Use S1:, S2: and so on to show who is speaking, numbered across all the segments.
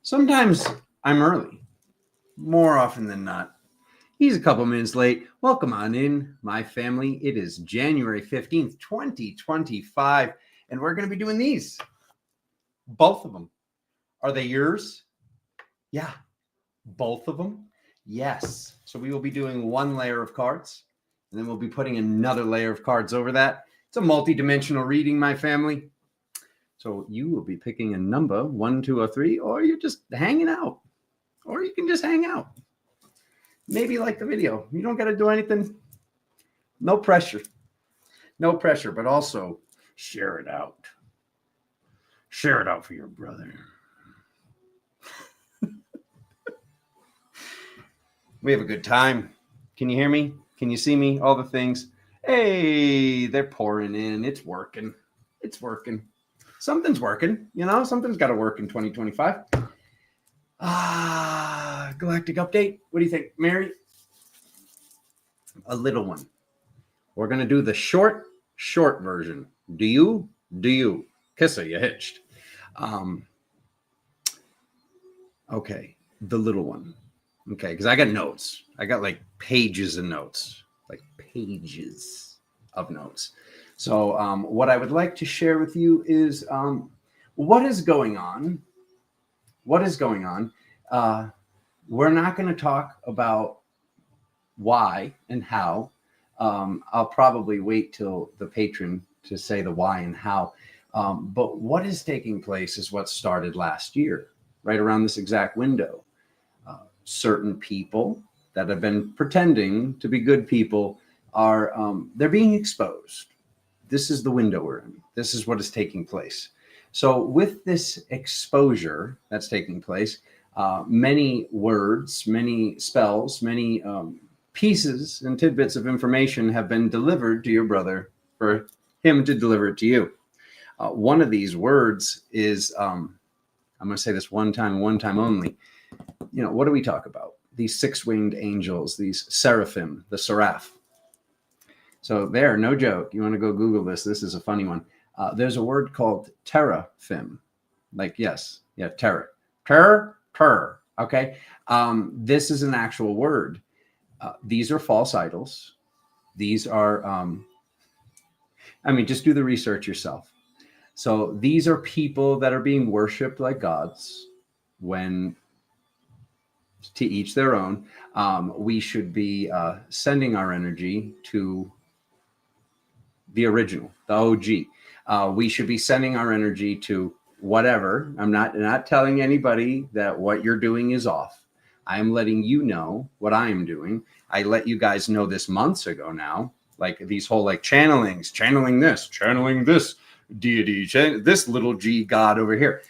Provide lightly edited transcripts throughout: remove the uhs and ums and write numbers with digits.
S1: Sometimes I'm early, more often than not. He's a couple minutes late. Welcome on in, my family. It is January 15th, 2025, and we're going to be doing these. Both of them. Are they yours? Yeah. Both of them? Yes. So we will be doing one layer of cards, and then we'll be putting another layer of cards over that. It's a multi-dimensional reading, my family. So you will be picking a number, 1, 2, or 3, or you're just hanging out. Or you can just hang out. Maybe like the video. You don't got to do anything. No pressure. No pressure, but also share it out. Share it out for your brother. We have a good time. Can you hear me? Can you see me? All the things. Hey, they're pouring in. It's working. It's working. Something's working. You know, something's got to work in 2025. Galactic update. What do you think, Mary? A little one. We're going to do the short version. Do you? Kissa, you hitched. Okay. The little one. Okay. Because I got notes. I got like pages of notes. Like pages of notes. So what I would like to share with you is what is going on. What is going on? We're not going to talk about why and how. I'll probably wait till the patron to say the why and how. But what is taking place is what started last year, right around this exact window. Certain people that have been pretending to be good people are they're being exposed. This is the window we're in. This is what is taking place. So with this exposure that's taking place, many words, many spells, many pieces and tidbits of information have been delivered to your brother for him to deliver it to you. One of these words is, I'm going to say this one time only. You know, what do we talk about? These six-winged angels, these seraphim, the seraph. So there, no joke. You want to go Google this. This is a funny one. There's a word called teraphim. Like, yes, yeah, terror. Okay. This is an actual word. These are false idols. These are, just do the research yourself. So these are people that are being worshipped like gods. When to each their own, we should be sending our energy to the original, the OG. We should be sending our energy to whatever. I'm not telling anybody that what you're doing is off. I am letting you know what I am doing. I let you guys know this months ago now, like these whole like channeling this deity, this little G God over here.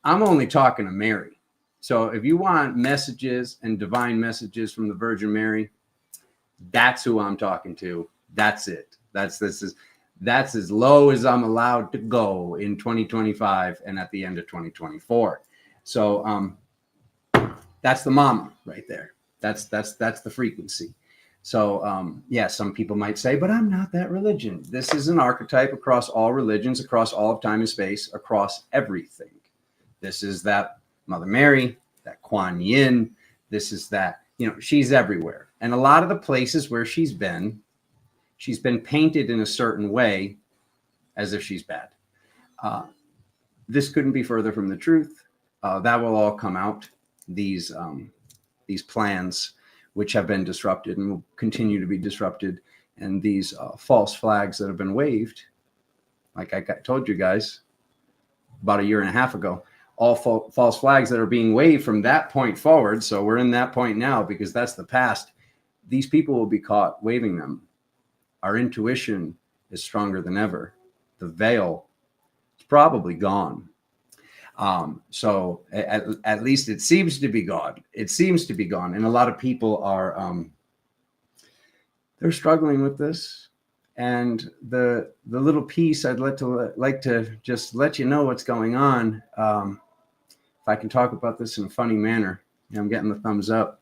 S1: I'm only talking to Mary. So if you want messages and divine messages from the Virgin Mary, that's who I'm talking to. That's it. That's as low as I'm allowed to go in 2025 and at the end of 2024. So that's the mama right there. That's the frequency. So yeah, some people might say, but I'm not that religion. This is an archetype across all religions, across all of time and space, across everything. This is that Mother Mary, that Kuan Yin. This is that, she's everywhere. And a lot of the places where she's been painted in a certain way as if she's bad. This couldn't be further from the truth. That will all come out. These plans, which have been disrupted and will continue to be disrupted, and these false flags that have been waved, like I told you guys about a year and a half ago, all false flags that are being waved from that point forward. So we're in that point now because that's the past. These people will be caught waving them. Our intuition is stronger than ever. The veil is probably gone. So at least it seems to be gone. It seems to be gone. And a lot of people are, they're struggling with this. And the little piece I'd like to just let you know what's going on. If I can talk about this in a funny manner, I'm getting the thumbs up.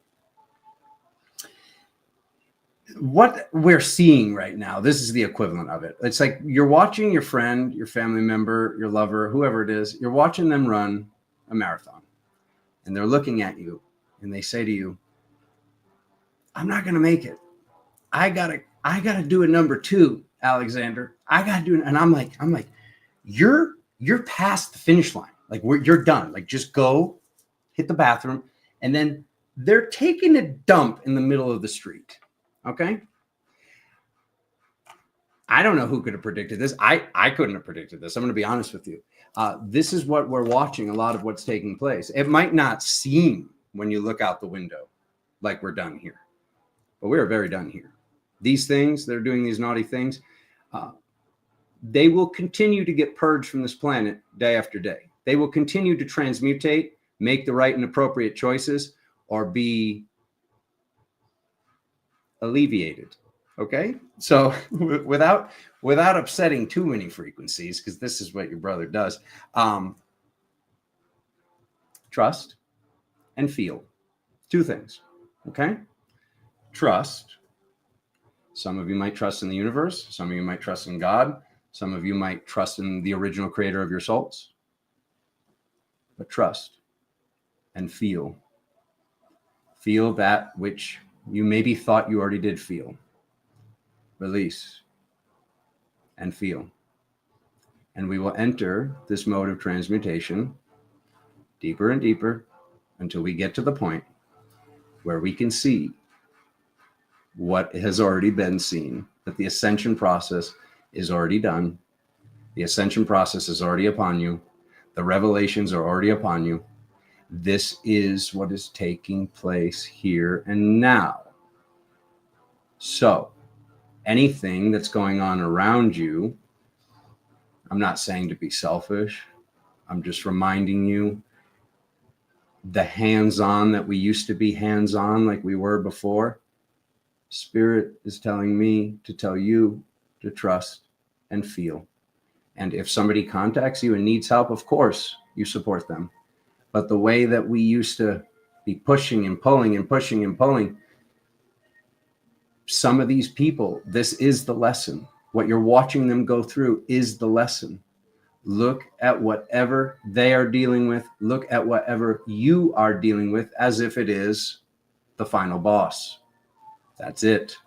S1: What we're seeing right now, this is the equivalent of it. It's like you're watching your friend, your family member, your lover, whoever it is, you're watching them run a marathon. and they're looking at you and they say to you, I'm not going to make it. I gotta do a number 2, Alexander. I gotta do it. And I'm like, you're past the finish line. Like you're done. Like just go hit the bathroom. And then they're taking a dump in the middle of the street. Okay. I don't know who could have predicted this. I couldn't have predicted this. I'm going to be honest with you. This is what we're watching, a lot of what's taking place. It might not seem when you look out the window like we're done here, but we are very done here. These things, they're doing these naughty things. They will continue to get purged from this planet day after day. They will continue to transmutate, make the right and appropriate choices, or be alleviated. Okay, so without upsetting too many frequencies, because this is what your brother does. Trust and feel. 2 things. Okay, trust. Some of you might trust in the universe. Some of you might trust in God. Some of you might trust in the original creator of your souls. But trust and feel. Feel that which you maybe thought you already did feel. Release and feel. And we will enter this mode of transmutation deeper and deeper until we get to the point where we can see what has already been seen, that the ascension process is already done. The ascension process is already upon you. The revelations are already upon you. This is what is taking place here and now. So, anything that's going on around you, I'm not saying to be selfish. I'm just reminding you the hands-on that we used to be hands-on like we were before. Spirit is telling me to tell you to trust and feel. And if somebody contacts you and needs help, of course, you support them. But the way that we used to be pushing and pulling and pushing and pulling, some of these people, this is the lesson. What you're watching them go through is the lesson. Look at whatever they are dealing with. Look at whatever you are dealing with as if it is the final boss. That's it.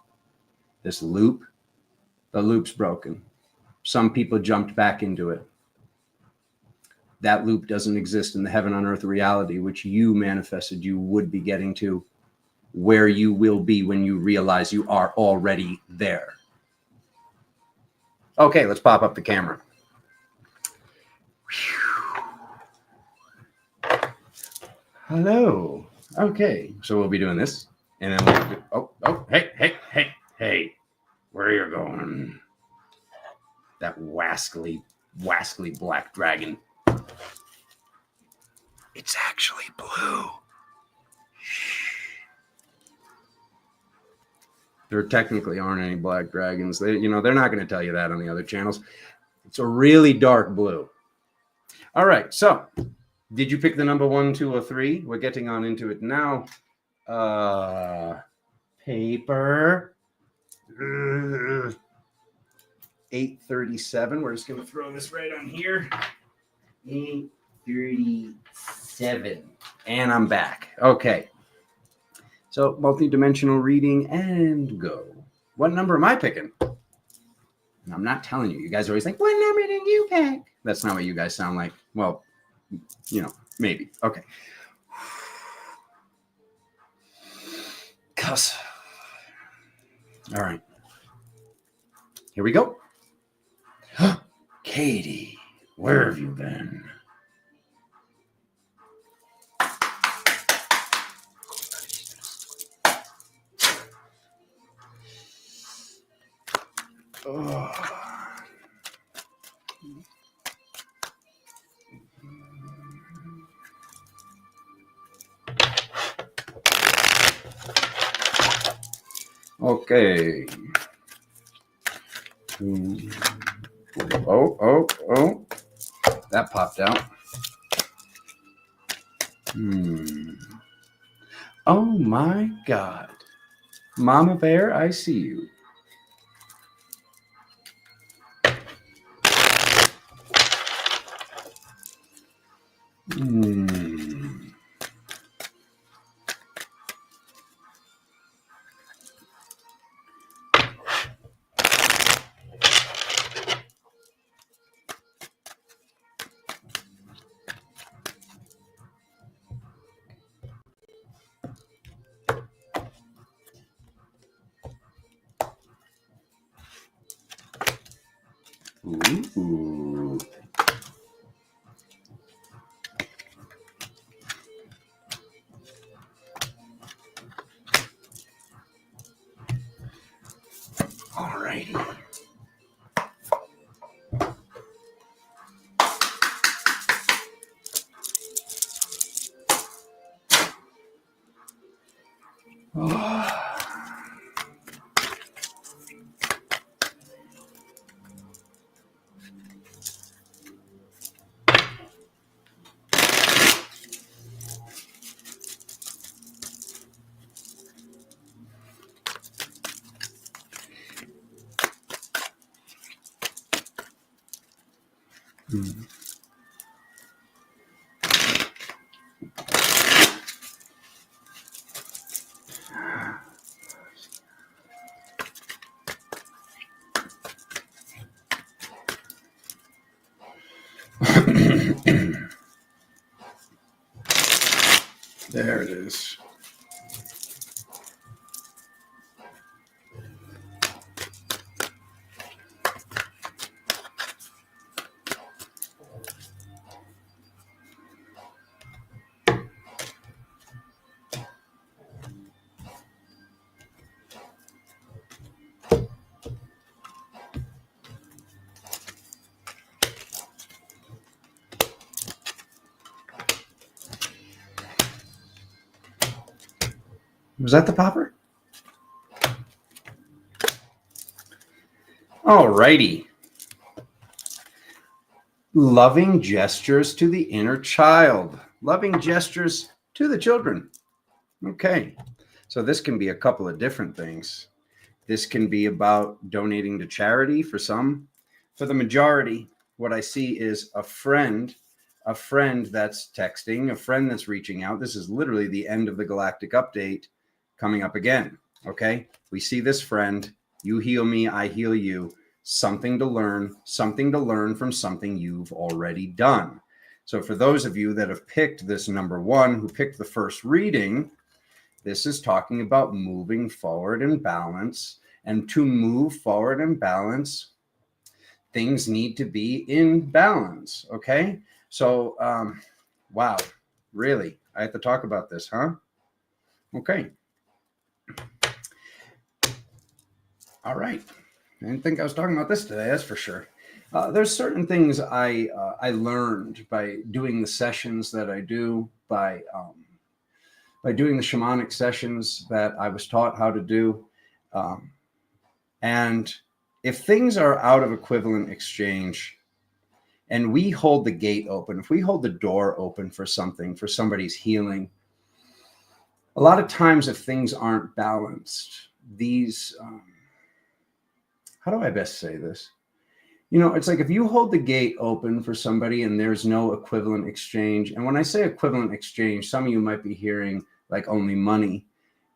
S1: This loop, the loop's broken. Some people jumped back into it. That loop doesn't exist in the heaven on earth reality, which you manifested you would be getting to, where you will be when you realize you are already there. Okay, let's pop up the camera. Hello. Okay, so we'll be doing this. And then we'll do, hey, where are you going? That wascally black dragon. It's actually blue. There technically aren't any black dragons. They're not going to tell you that on the other channels. It's a really dark blue. All right, so did you pick the number 1, 2, or 3? We're getting on into it now. Paper. 837. We're just going to throw this right on here. 837. And I'm back. Okay. So, multi-dimensional reading and go. What number am I picking? And I'm not telling you. You guys always think, what number did you pick? That's not what you guys sound like. Well, maybe. Okay. Cuss. All right. Here we go. Katie, where have you been? Oh. Okay. Oh. That popped out. Oh my God. Mama Bear, I see you. Ooh. All righty. There it is. Was that the popper? All righty. Loving gestures to the inner child. Loving gestures to the children. Okay. So this can be a couple of different things. This can be about donating to charity for some. For the majority, what I see is a friend that's texting, a friend that's reaching out. This is literally the end of the Galactic update coming up again. Okay. We see this friend, you heal me, I heal you. Something to learn from something you've already done. So for those of you that have picked this number one, who picked the first reading, this is talking about moving forward in balance. And to move forward in balance, things need to be in balance. Okay. So, wow, really? I have to talk about this, huh? Okay. All right. I didn't think I was talking about this today, that's for sure. There's certain things I learned by doing the sessions that I do, by doing the shamanic sessions that I was taught how to do. And if things are out of equivalent exchange and we hold the gate open, if we hold the door open for something, for somebody's healing, a lot of times if things aren't balanced, these... how do I best say this? You know, it's like if you hold the gate open for somebody and there's no equivalent exchange. And when I say equivalent exchange, some of you might be hearing like only money.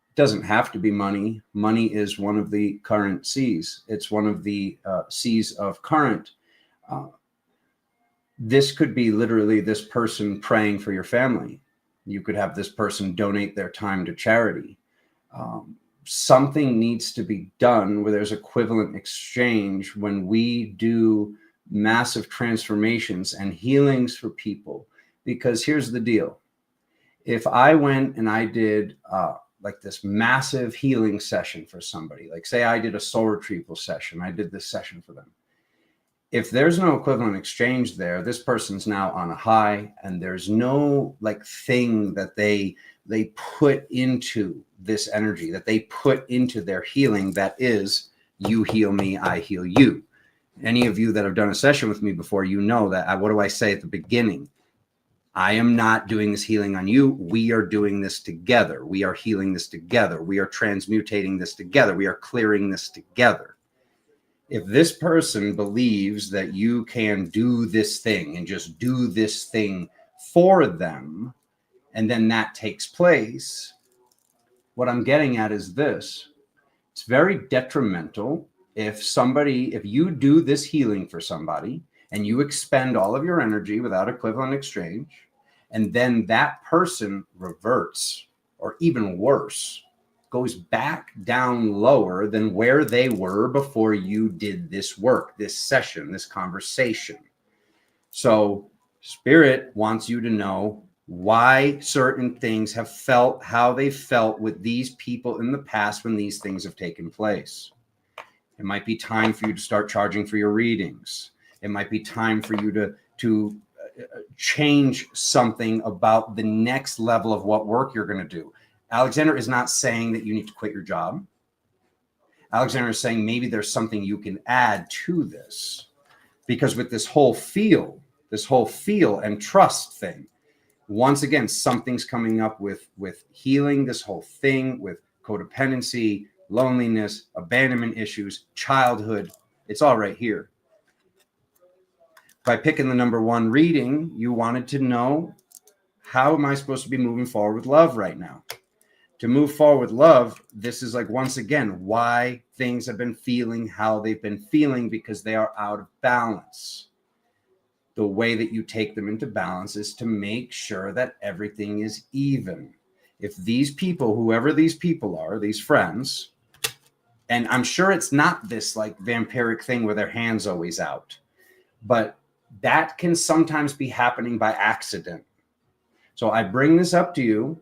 S1: It doesn't have to be money. Money is one of the current C's. It's one of the C's of current. This could be literally this person praying for your family. You could have this person donate their time to charity. Something needs to be done where there's equivalent exchange when we do massive transformations and healings for people. Because here's the deal. If I went and I did like this massive healing session for somebody, like say I did a soul retrieval session, I did this session for them. If there's no equivalent exchange there, this person's now on a high and there's no like thing that they put into this energy, that they put into their healing, that is, you heal me, I heal you. Any of you that have done a session with me before, you know that what do I say at the beginning? I am not doing this healing on you. We are doing this together. We are healing this together. We are transmutating this together. We are clearing this together. If this person believes that you can do this thing and just do this thing for them, and then that takes place, what I'm getting at is this. It's very detrimental if you do this healing for somebody and you expend all of your energy without equivalent exchange, and then that person reverts, or even worse, goes back down lower than where they were before you did this work, this session, this conversation. So Spirit wants you to know why certain things have felt how they felt with these people in the past when these things have taken place. It might be time for you to start charging for your readings. It might be time for you to change something about the next level of what work you're going to do. Alexander is not saying that you need to quit your job. Alexander is saying maybe there's something you can add to this, because with this whole feel and trust thing, once again, something's coming up with healing this whole thing, with codependency, loneliness, abandonment issues, childhood. It's all right here. By picking the number 1 reading, you wanted to know, how am I supposed to be moving forward with love right now? To move forward with love, this is like, once again, why things have been feeling how they've been feeling, because they are out of balance. The way that you take them into balance is to make sure that everything is even. If these people, whoever these people are, these friends, and I'm sure it's not this like vampiric thing where their hand's always out, but that can sometimes be happening by accident. So I bring this up to you.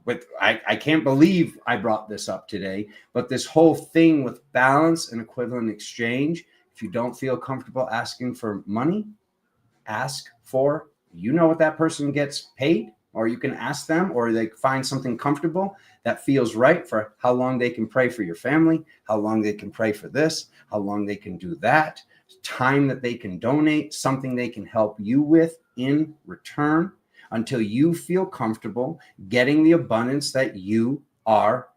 S1: But I can't believe I brought this up today, but this whole thing with balance and equivalent exchange, if you don't feel comfortable asking for money, ask for, you know what that person gets paid, or you can ask them, or they find something comfortable that feels right for how long they can pray for your family, how long they can pray for this, how long they can do that, time that they can donate, something they can help you with in return, until you feel comfortable getting the abundance that you are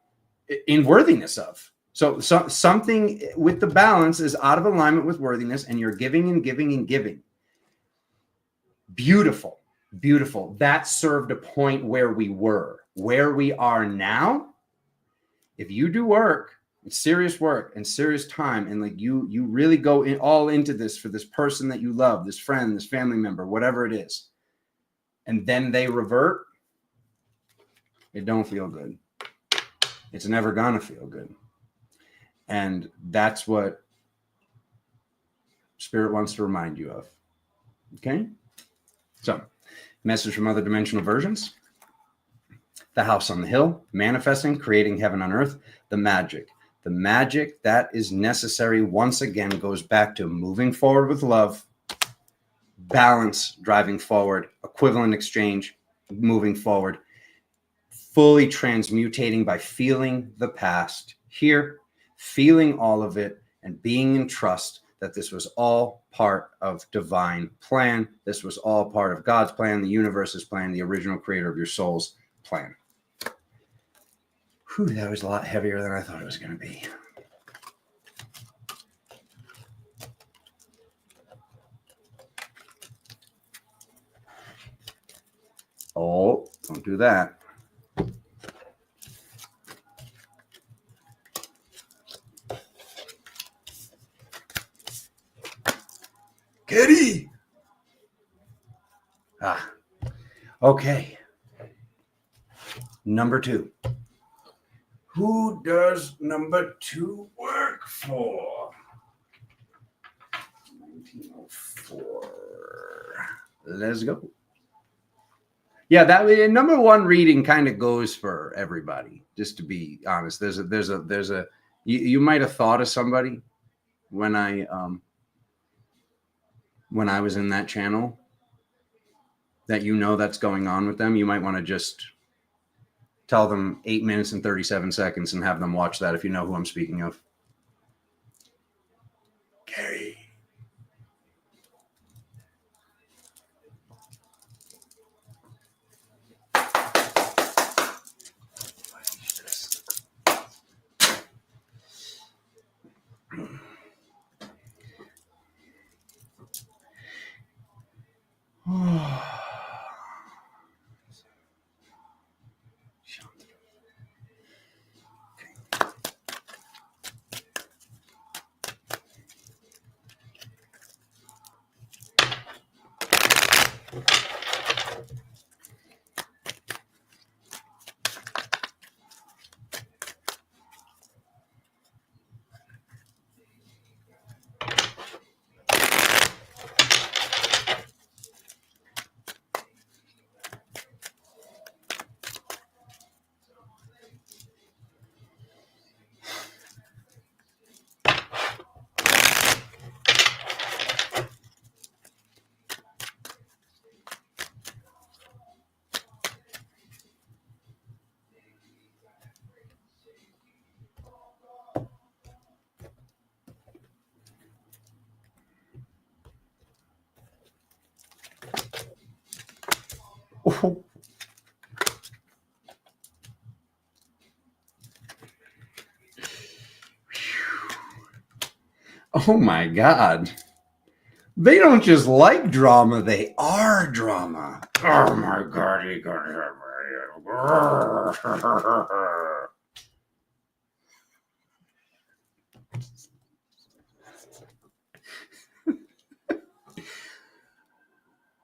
S1: in worthiness of. So something with the balance is out of alignment with worthiness, and you're giving and giving and giving. Beautiful, beautiful. That served a point where we were. Where we are now, if you do work, serious work and serious time, and like you really go in all into this for this person that you love, this friend, this family member, whatever it is, and then they revert, it don't feel good. It's never gonna feel good. And that's what Spirit wants to remind you of. Okay? So, message from other dimensional versions. The house on the hill, manifesting, creating heaven on earth, the magic. The magic that is necessary, once again, goes back to moving forward with love, balance, driving forward, equivalent exchange, moving forward, fully transmutating by feeling the past here, feeling all of it, and being in trust that this was all part of divine plan. This was all part of God's plan, the universe's plan, the original creator of your soul's plan. Whew, that was a lot heavier than I thought it was going to be. Oh, don't do that. Kitty! Okay. Number 2. Who does number 2 work for? 1904. Let's go. Yeah, that number 1 reading kind of goes for everybody. Just to be honest, there's a. You might have thought of somebody when I was in that channel that that's going on with them. You might want to just tell them 8 minutes and 37 seconds and have them watch that if you know who I'm speaking of. Gary. Oh my God. They don't just like drama, they are drama. Oh my God.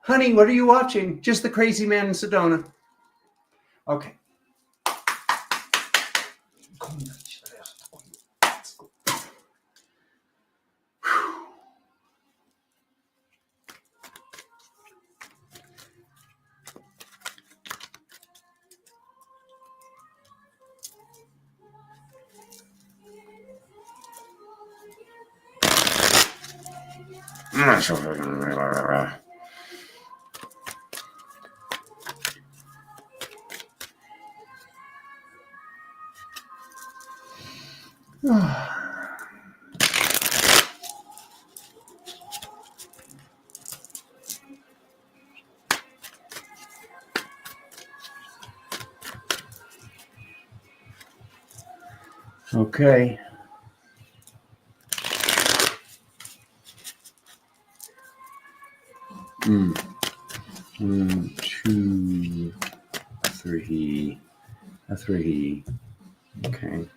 S1: Honey, what are you watching? Just the Crazy Man in Sedona. Okay. Okay. One, 2, 3. A 3. Okay.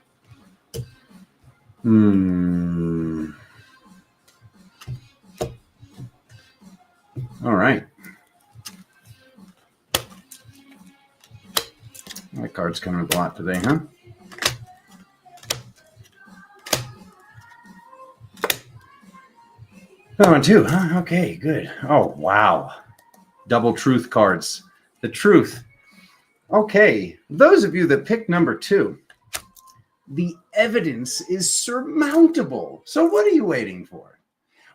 S1: All right. My card's coming up a lot today, huh? Oh, and 2, huh? Okay, good. Oh, wow. Double truth cards. The truth. Okay. Those of you that picked number 2, the evidence is surmountable. So what are you waiting for?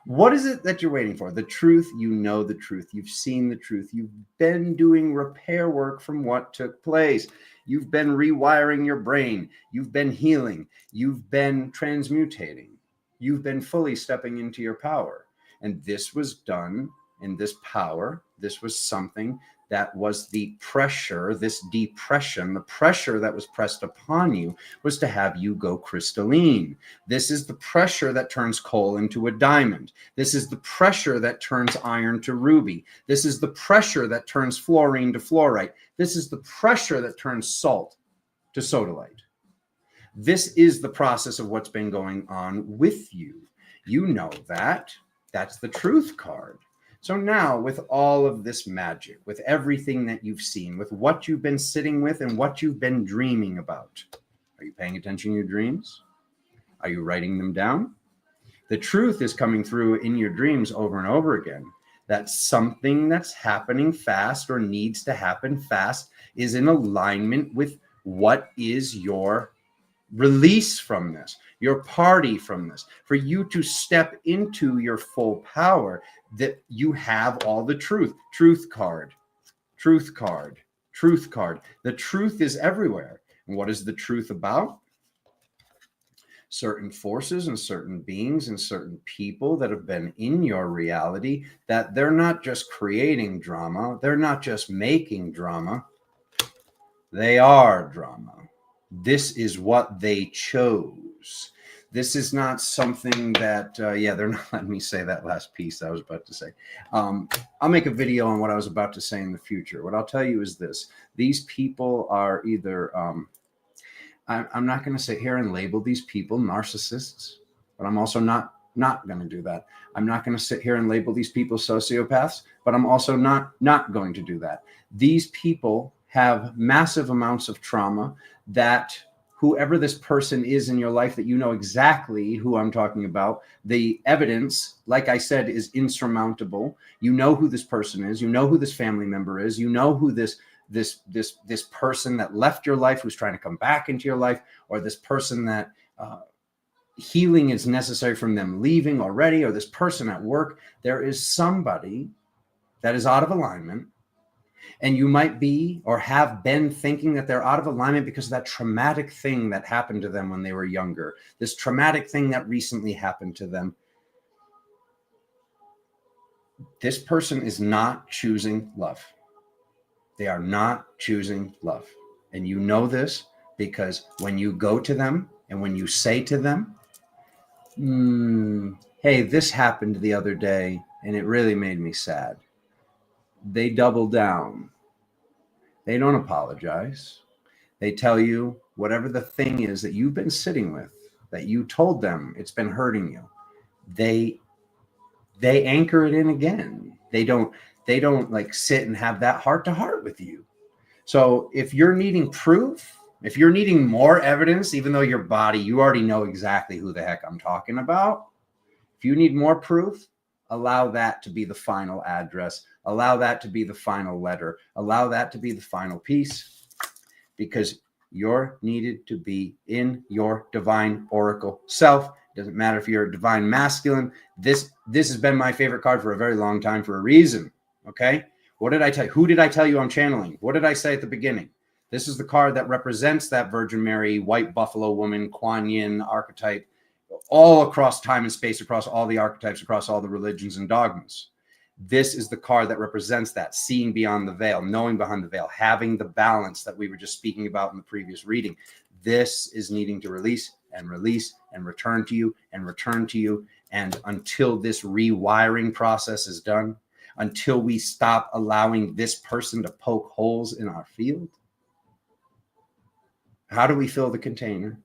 S1: What is it that you're waiting for? The truth. You know the truth. You've seen the truth. You've been doing repair work from what took place. You've been rewiring your brain. You've been healing. You've been transmutating. You've been fully stepping into your power. And this was done in this power. This was something that was the pressure, this depression, the pressure that was pressed upon you was to have you go crystalline. This is the pressure that turns coal into a diamond. This is the pressure that turns iron to ruby. This is the pressure that turns fluorine to fluorite. This is the pressure that turns salt to sodalite. This is the process of what's been going on with you. You know that. That's the truth card. So now with all of this magic, with everything that you've seen, with what you've been sitting with and what you've been dreaming about, are you paying attention to your dreams? Are you writing them down? The truth is coming through in your dreams over and over again. That something that's happening fast or needs to happen fast is in alignment with what is your release from this, your party from this, for you to step into your full power, that you have all the truth. Truth card, truth card, truth card. The truth is everywhere. And what is the truth about? Certain forces and certain beings and certain people that have been in your reality, that they're not just creating drama, they're not just making drama, they are drama. This is what they chose. This is not something that, they're not letting me say that last piece I was about to say. I'll make a video on what I was about to say in the future. What I'll tell you is this. These people are either, I'm not going to sit here and label these people narcissists, but I'm also not going to do that. I'm not going to sit here and label these people sociopaths, but I'm also not going to do that. These people have massive amounts of trauma that whoever this person is in your life, that you know exactly who I'm talking about, the evidence, like I said, is insurmountable. You know who this person is. You know who this family member is. You know who this person that left your life, who's trying to come back into your life, or this person that healing is necessary from them leaving already, or this person at work. There is somebody that is out of alignment. And you might be or have been thinking that they're out of alignment because of that traumatic thing that happened to them when they were younger, this traumatic thing that recently happened to them. This person is not choosing love. They are not choosing love. And you know this because when you go to them and when you say to them, hey, this happened the other day and it really made me sad, they double down. They don't apologize. They tell you whatever the thing is that you've been sitting with, that you told them it's been hurting you. They anchor it in again. They don't like sit and have that heart to heart with you. So if you're needing proof, if you're needing more evidence, even though your body, you already know exactly who the heck I'm talking about. If you need more proof, allow that to be the final address. Allow that to be the final letter. Allow that to be the final piece, because you're needed to be in your divine oracle self. Doesn't matter if you're a divine masculine. This has been my favorite card for a very long time for a reason. Okay. What did I tell you? Who did I tell you I'm channeling? What did I say at the beginning? This is the card that represents that Virgin Mary, white buffalo woman, Kuan Yin archetype, all across time and space, across all the archetypes, across all the religions and dogmas. This is the card that represents that, seeing beyond the veil, knowing behind the veil, having the balance that we were just speaking about in the previous reading. This is needing to release and return to you and return to you. And until this rewiring process is done, until we stop allowing this person to poke holes in our field, how do we fill the container?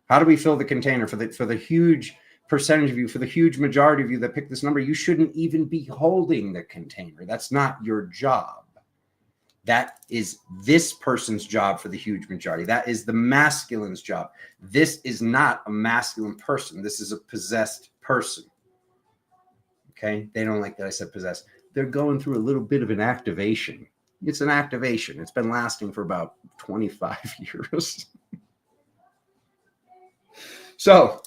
S1: How do we fill the container for the huge percentage of you, for the huge majority of you that pick this number? You shouldn't even be holding the container. That's not your job. That is this person's job for the huge majority. That is the masculine's job. This is not a masculine person. This is a possessed person. Okay? They don't like that I said possessed. They're going through a little bit of an activation. It's an activation. It's been lasting for about 25 years. So,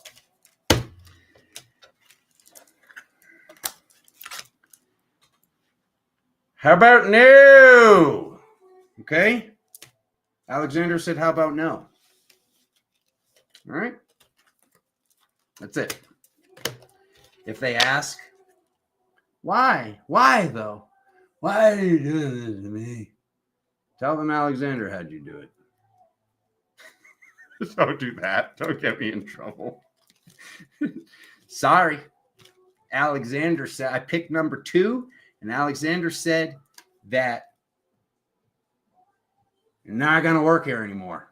S1: how about no? Okay. Alexander said, how about no? All right. That's it. If they ask, why? Why though? Why are you doing this to me? Tell them Alexander had you do it. Don't do that. Don't get me in trouble. Sorry. Alexander said, I picked number 2, and Alexander said that you're not going to work here anymore.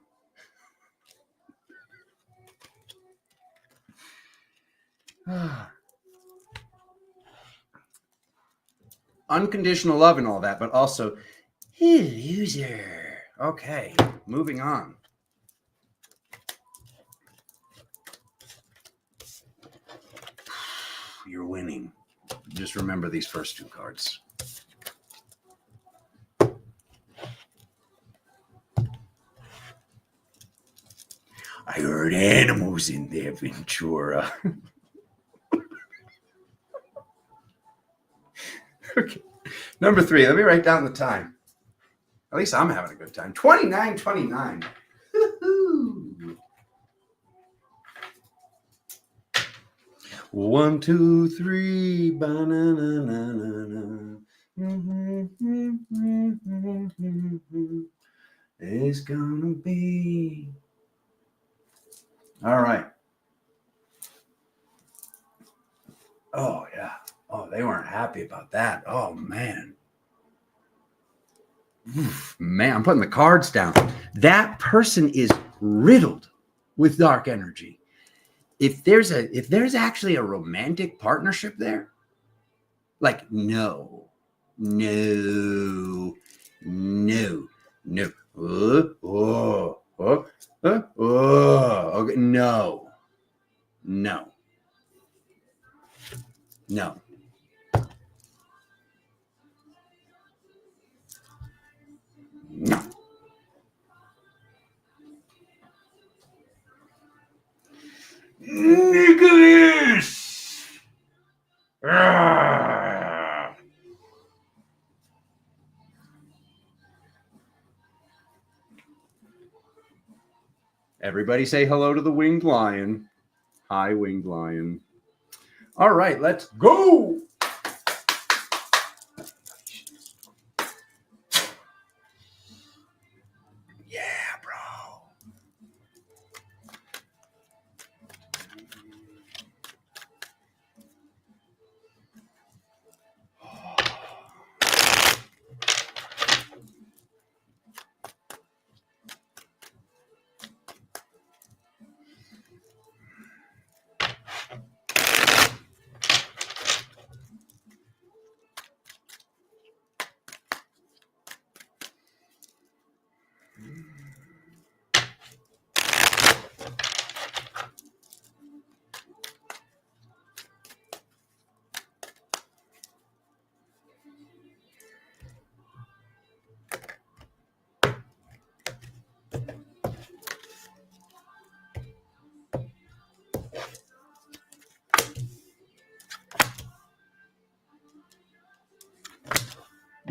S1: Unconditional love and all that, but also, loser. Okay, moving on. You're winning. Just remember these first 2 cards. I heard animals in there, Ventura. Okay. Number 3. Let me write down the time. At least I'm having a good time. 29:29. Woo-hoo. 1, 2, 3. Ba-na-na-na-na-na. It's gonna be. All right. Oh, yeah. Oh, they weren't happy about that. Oh, man. Oof, man, I'm putting the cards down. That person is riddled with dark energy. If there's actually a romantic partnership there, like no. Okay, no. Nicholas! Everybody say hello to the winged lion. Hi, winged lion. All right, let's go.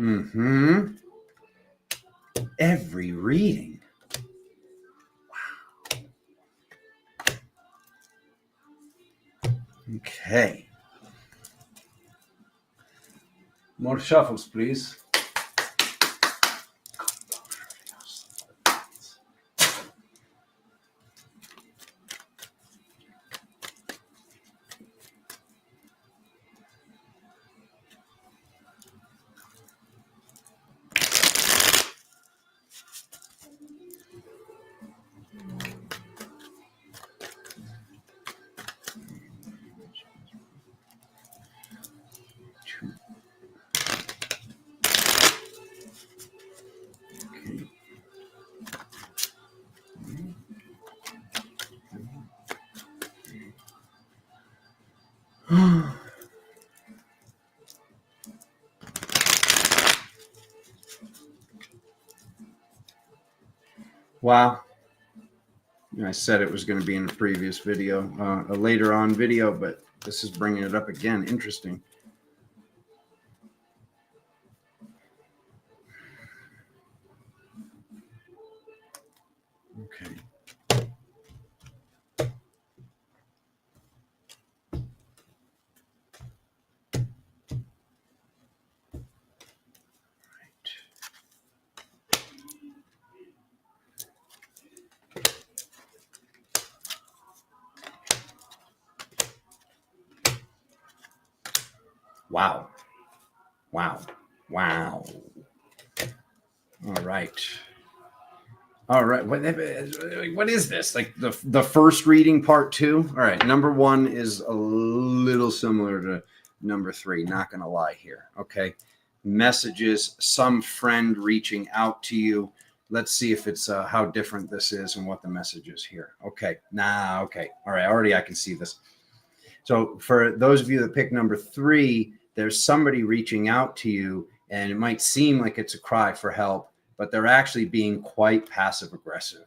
S1: Mm-hmm. Every reading. Wow. Okay. More shuffles, please. Wow. I said it was going to be in a previous video, a later on video, but this is bringing it up again. Interesting. Okay. Wow. Wow. Wow. All right. All right. What is this? Like the first reading, part 2? All right. Number 1 is a little similar to number 3. Not going to lie here. Okay. Messages, some friend reaching out to you. Let's see if it's how different this is and what the message is here. Okay. Okay. All right. Already I can see this. So for those of you that pick number 3, there's somebody reaching out to you, and it might seem like it's a cry for help, but they're actually being quite passive aggressive.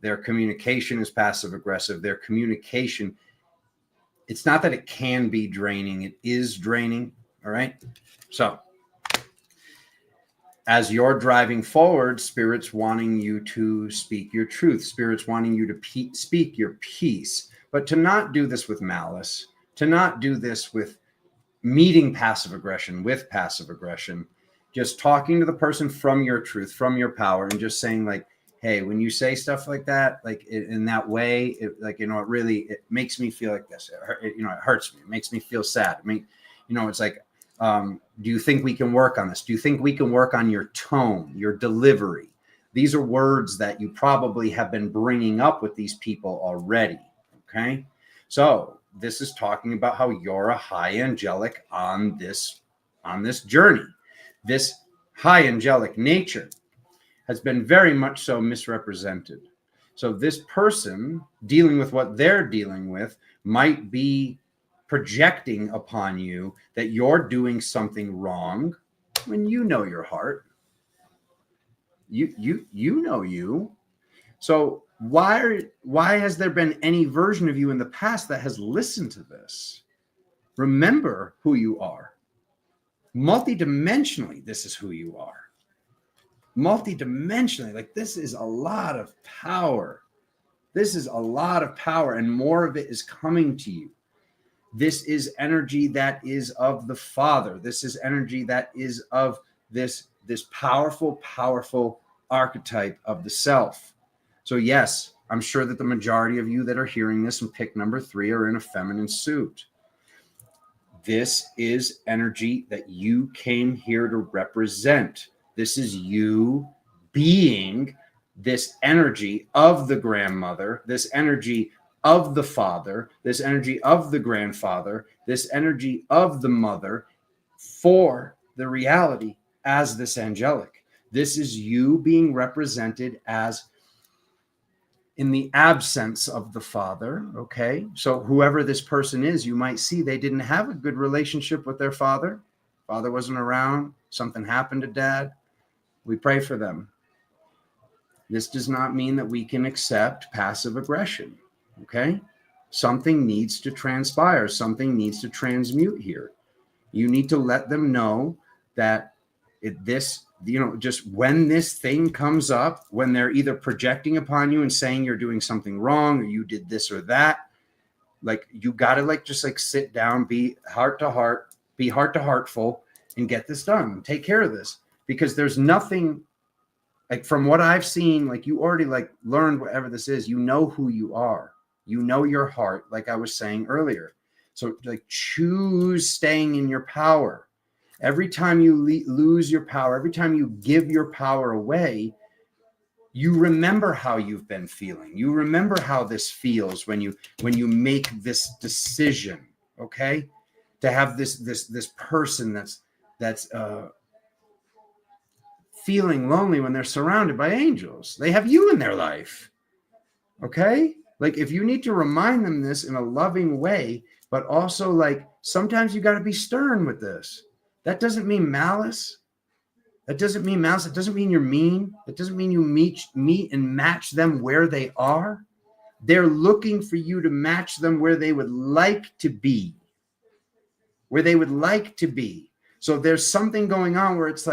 S1: Their communication is passive aggressive. Their communication, it's not that it can be draining, it is draining. All right. So as you're driving forward, Spirit's wanting you to speak your truth. Spirit's wanting you to speak your peace, but to not do this with malice, to not do this with meeting passive aggression with passive aggression, just talking to the person from your truth, from your power, and just saying like, hey, when you say stuff like that, like in that way, it makes me feel like this. It hurts me. It makes me feel sad. I mean, it's like, do you think we can work on this? Do you think we can work on your tone, your delivery? These are words that you probably have been bringing up with these people already. Okay. So this is talking about how you're a high angelic on this journey. This high angelic nature has been very much so misrepresented. So this person dealing with what they're dealing with might be projecting upon you that you're doing something wrong when you know your heart. You know you. So why has there been any version of you in the past that has listened to this? Remember who you are. Multidimensionally, this is who you are. Multidimensionally, like this is a lot of power. This is a lot of power, and more of it is coming to you. This is energy that is of the Father. This is energy that is of this powerful archetype of the self. So yes, I'm sure that the majority of you that are hearing this and pick number 3 are in a feminine suit. This is energy that you came here to represent. This is you being this energy of the grandmother, this energy of the father, this energy of the grandfather, this energy of the mother for the reality as this angelic. This is you being represented as in the absence of the father. Okay. So whoever this person is, you might see they didn't have a good relationship with their father. Father wasn't around. Something happened to dad. We pray for them. This does not mean that we can accept passive aggression. Okay. Something needs to transpire. Something needs to transmute here. You need to let them know that Just when this thing comes up, when they're either projecting upon you and saying you're doing something wrong or you did this or that, like you got to just sit down, be heart to heartful and get this done. Take care of this, because there's nothing, like from what I've seen, like you already learned whatever this is, you know who you are, you know your heart, like I was saying earlier. So choose staying in your power. Every time you lose your power, every time you give your power away, you remember how you've been feeling. You remember how this feels when you make this decision, okay? To have this person that's feeling lonely when they're surrounded by angels. They have you in their life, okay? If you need to remind them this in a loving way, but also sometimes you got to be stern with this. That doesn't mean malice. It doesn't mean you're mean. It doesn't mean you meet and match them where they are. They're looking for you to match them where they would like to be. So there's something going on where it's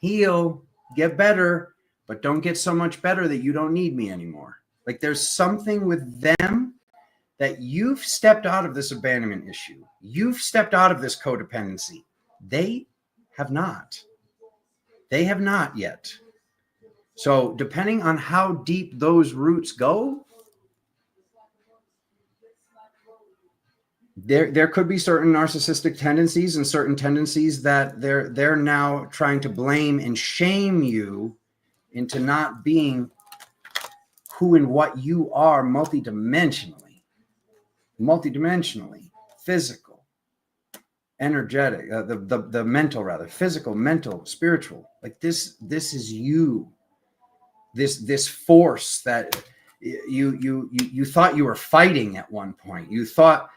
S1: heal, get better, but don't get so much better that you don't need me anymore. There's something with them that you've stepped out of this abandonment issue. You've stepped out of this codependency. They have not. They have not yet. So depending on how deep those roots go, there could be certain narcissistic tendencies and certain tendencies that they're now trying to blame and shame you into not being who and what you are multidimensionally, physical, energetic, the mental, rather physical, mental, spiritual. This is you. This force that you thought you were fighting at one point. You thought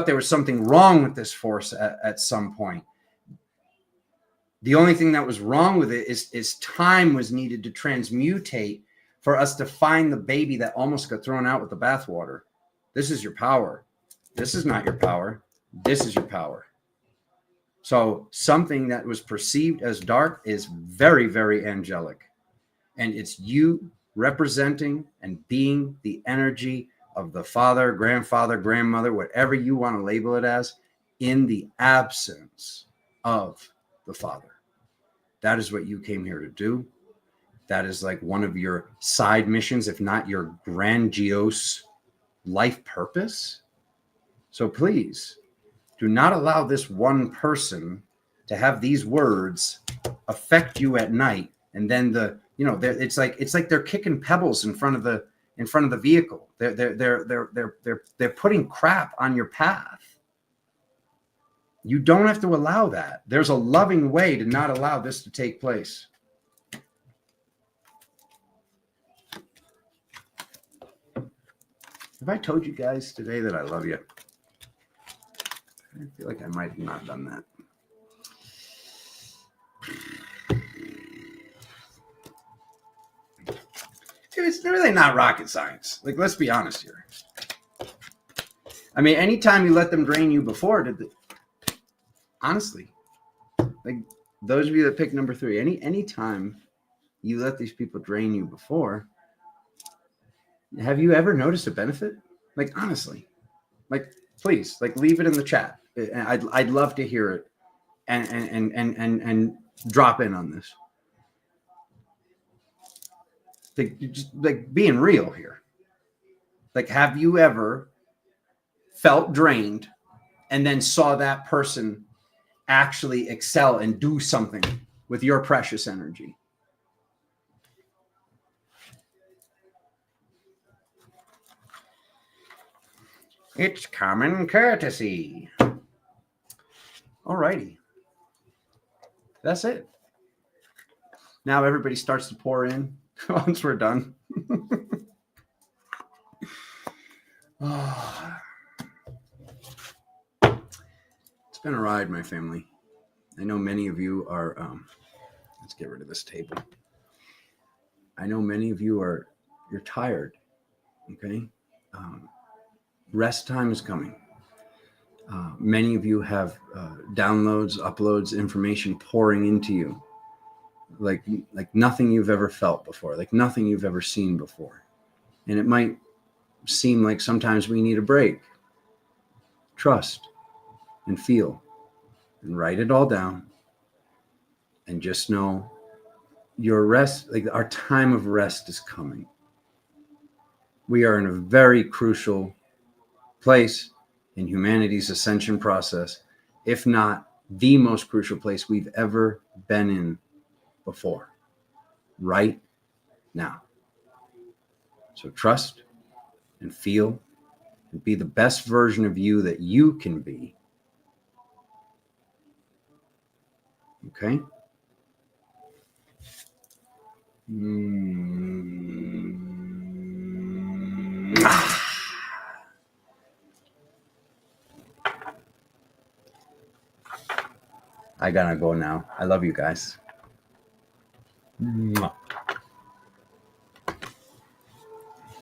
S1: there was something wrong with this force at some point. The only thing that was wrong with it is time was needed to transmutate for us to find the baby that almost got thrown out with the bathwater. This is your power. This is not your power. This is your power. So something that was perceived as dark is very, very angelic. And it's you representing and being the energy of the father, grandfather, grandmother, whatever you want to label it as, in the absence of the father. That is what you came here to do. That is one of your side missions, if not your grandiose life purpose. So please do not allow this one person to have these words affect you at night. And then it's like they're kicking pebbles in front of the vehicle. They're putting crap on your path. You don't have to allow that. There's a loving way to not allow this to take place. Have I told you guys today that I love you? I feel like I might have not done that. It's really not rocket science. Let's be honest here. I mean, anytime you let them drain you before, honestly, those of you that pick number 3, anytime you let these people drain you before, have you ever noticed a benefit? Honestly, please, leave it in the chat. I'd love to hear it and drop in on this. Being real here. Have you ever felt drained and then saw that person actually excel and do something with your precious energy? It's common courtesy. All righty. That's it. Now everybody starts to pour in once we're done. Oh. It's been a ride, my family. I know many of you are, let's get rid of this table. I know many of you you're tired, okay? Rest time is coming. Many of you have downloads, uploads, information pouring into you like nothing you've ever felt before, like nothing you've ever seen before. And it might seem like sometimes we need a break. Trust and feel and write it all down, and just know your rest, like our time of rest is coming. We are in a very crucial place in humanity's ascension process, if not the most crucial place we've ever been in before, right now. So trust and feel and be the best version of you that you can be. Okay? I gotta go now. I love you guys.